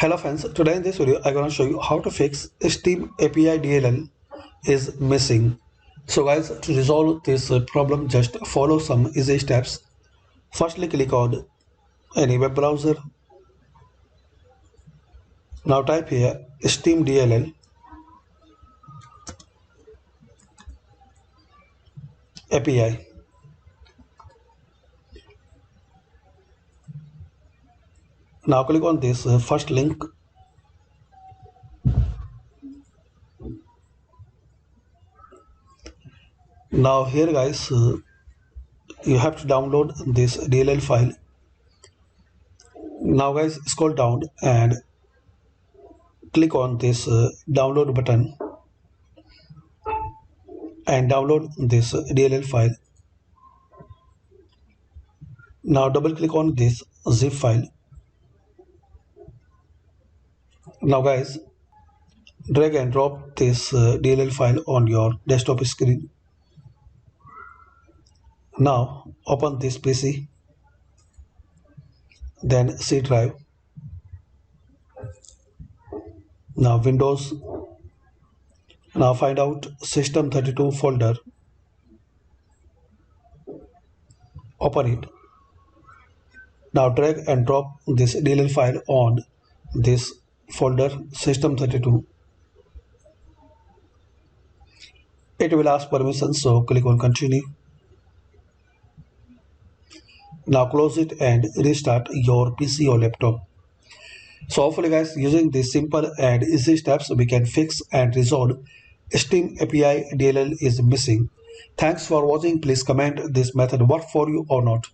Hello friends, today in this video I'm going to show you how to fix Steam API DLL is missing. So guys, to resolve this problem, just follow some easy steps. Firstly, click on any web browser. Now type here Steam DLL API. Now click on this first link. Now here guys, you have to download this DLL file. Now guys, scroll down and click on this download button and download this DLL file. Now double click on this zip file. Now guys, drag and drop this DLL file on your desktop screen. Now open this PC, then C drive. Now Windows. Now find out System32 folder. Open it. Now drag and drop this DLL file on this folder System32. It will ask permission, so click on continue. Now close it and restart your PC or laptop. So hopefully guys, using these simple and easy steps, we can fix and resolve Steam API DLL is missing. Thanks for watching. Please comment this method work for you or not.